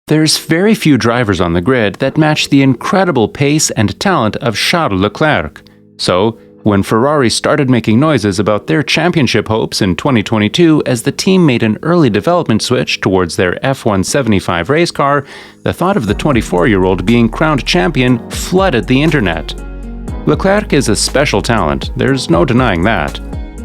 There's very few drivers on the grid that match the incredible pace and talent of Charles Leclerc. So, when Ferrari started making noises about their championship hopes in 2022 as the team made an early development switch towards their F175 race car, the thought of the 24-year-old being crowned champion flooded the internet. Leclerc is a special talent, there's no denying that.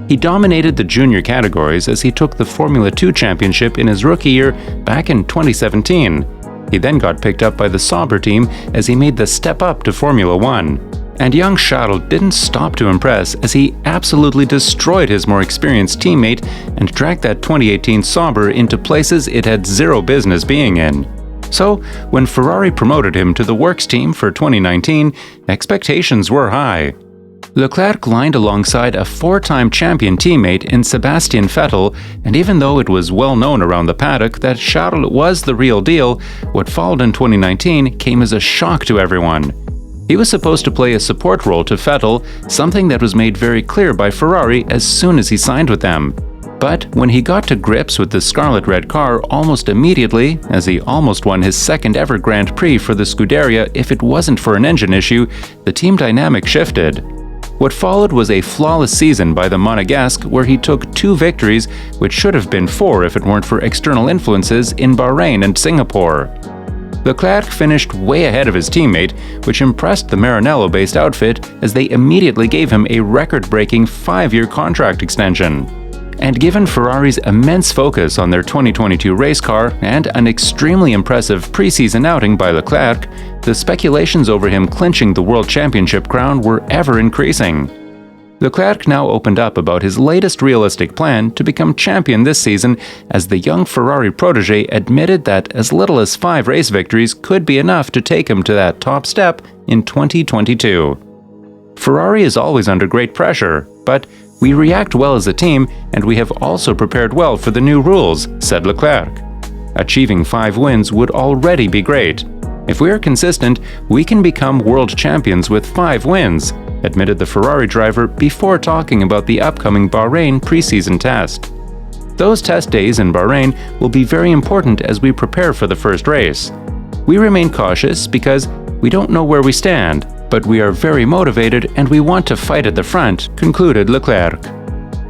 He dominated the junior categories as he took the Formula 2 championship in his rookie year back in 2017. He then got picked up by the Sauber team as he made the step up to Formula 1. And young Charles didn't stop to impress as he absolutely destroyed his more experienced teammate and dragged that 2018 Sauber into places it had zero business being in. So, when Ferrari promoted him to the works team for 2019, expectations were high. Leclerc lined alongside a four-time champion teammate in Sebastian Vettel, and even though it was well known around the paddock that Charles was the real deal, what followed in 2019 came as a shock to everyone. He was supposed to play a support role to Vettel, something that was made very clear by Ferrari as soon as he signed with them. But when he got to grips with the scarlet-red car almost immediately, as he almost won his second ever Grand Prix for the Scuderia if it wasn't for an engine issue, the team dynamic shifted. What followed was a flawless season by the Monegasque where he took 2 victories, which should have been 4 if it weren't for external influences in Bahrain and Singapore. Leclerc finished way ahead of his teammate, which impressed the Maranello-based outfit as they immediately gave him a record-breaking 5-year contract extension. And given Ferrari's immense focus on their 2022 race car and an extremely impressive preseason outing by Leclerc, the speculations over him clinching the World Championship crown were ever increasing. Leclerc now opened up about his latest realistic plan to become champion this season as the young Ferrari protege admitted that as little as 5 race victories could be enough to take him to that top step in 2022. Ferrari is always under great pressure, but we react well as a team and we have also prepared well for the new rules, said Leclerc. Achieving 5 wins would already be great. If we are consistent, we can become world champions with 5 wins, admitted the Ferrari driver before talking about the upcoming Bahrain preseason test. Those test days in Bahrain will be very important as we prepare for the first race. We remain cautious because we don't know where we stand, but we are very motivated and we want to fight at the front, concluded Leclerc.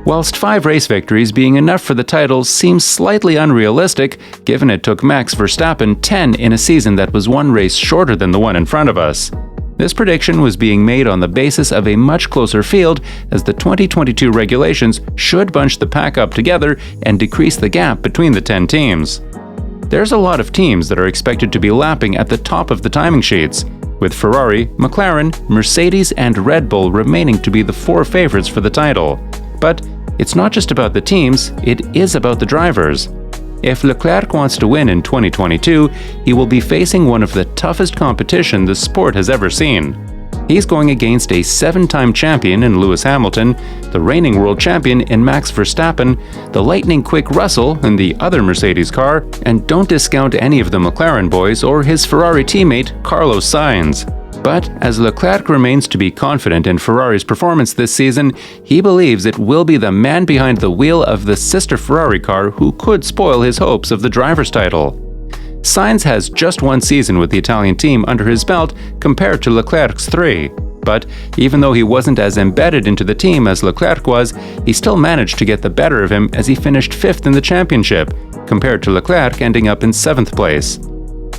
Whilst 5 race victories being enough for the title seems slightly unrealistic, given it took Max Verstappen 10 in a season that was 1 race shorter than the one in front of us. This prediction was being made on the basis of a much closer field, as the 2022 regulations should bunch the pack up together and decrease the gap between the 10 teams. There's a lot of teams that are expected to be lapping at the top of the timing sheets, with Ferrari, McLaren, Mercedes, and Red Bull remaining to be the 4 favorites for the title. But it's not just about the teams, it is about the drivers. If Leclerc wants to win in 2022, he will be facing one of the toughest competition the sport has ever seen. He's going against a 7-time champion in Lewis Hamilton, the reigning world champion in Max Verstappen, the lightning-quick Russell in the other Mercedes car, and don't discount any of the McLaren boys or his Ferrari teammate Carlos Sainz. But as Leclerc remains to be confident in Ferrari's performance this season, he believes it will be the man behind the wheel of the sister Ferrari car who could spoil his hopes of the driver's title. Sainz has just 1 season with the Italian team under his belt compared to Leclerc's 3. But even though he wasn't as embedded into the team as Leclerc was, he still managed to get the better of him as he finished 5th in the championship, compared to Leclerc ending up in 7th place.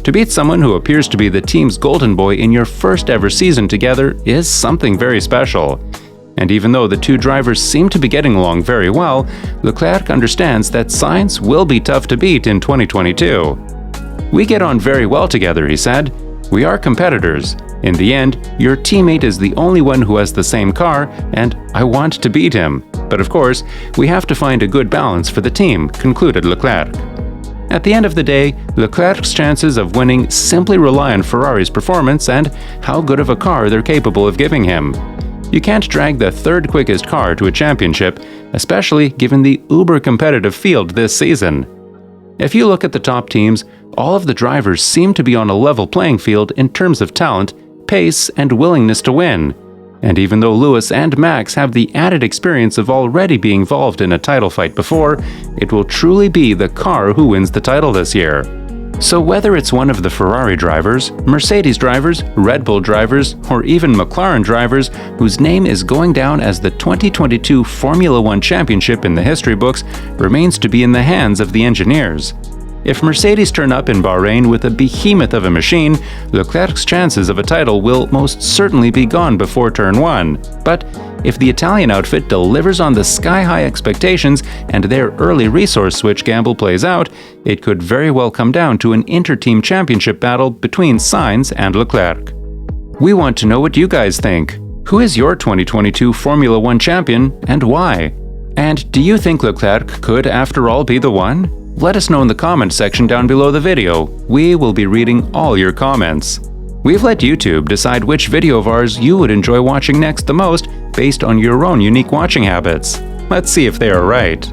To beat someone who appears to be the team's golden boy in your first ever season together is something very special. And even though the 2 drivers seem to be getting along very well, Leclerc understands that Sainz will be tough to beat in 2022. "We get on very well together," he said. "We are competitors. In the end, your teammate is the only one who has the same car, and I want to beat him. But of course, we have to find a good balance for the team," concluded Leclerc. At the end of the day, Leclerc's chances of winning simply rely on Ferrari's performance and how good of a car they're capable of giving him. You can't drag the 3rd quickest car to a championship, especially given the uber-competitive field this season. If you look at the top teams, all of the drivers seem to be on a level playing field in terms of talent, pace, and willingness to win. And even though Lewis and Max have the added experience of already being involved in a title fight before, it will truly be the car who wins the title this year. So whether it's one of the Ferrari drivers, Mercedes drivers, Red Bull drivers, or even McLaren drivers whose name is going down as the 2022 Formula One Championship in the history books remains to be in the hands of the engineers. If Mercedes turn up in Bahrain with a behemoth of a machine, Leclerc's chances of a title will most certainly be gone before turn 1. But if the Italian outfit delivers on the sky-high expectations and their early resource switch gamble plays out, it could very well come down to an inter-team championship battle between Sainz and Leclerc. We want to know what you guys think. Who is your 2022 Formula One champion and why? And do you think Leclerc could, after all, be the one? Let us know in the comments section down below the video. We will be reading all your comments. We've let YouTube decide which video of ours you would enjoy watching next the most based on your own unique watching habits. Let's see if they are right.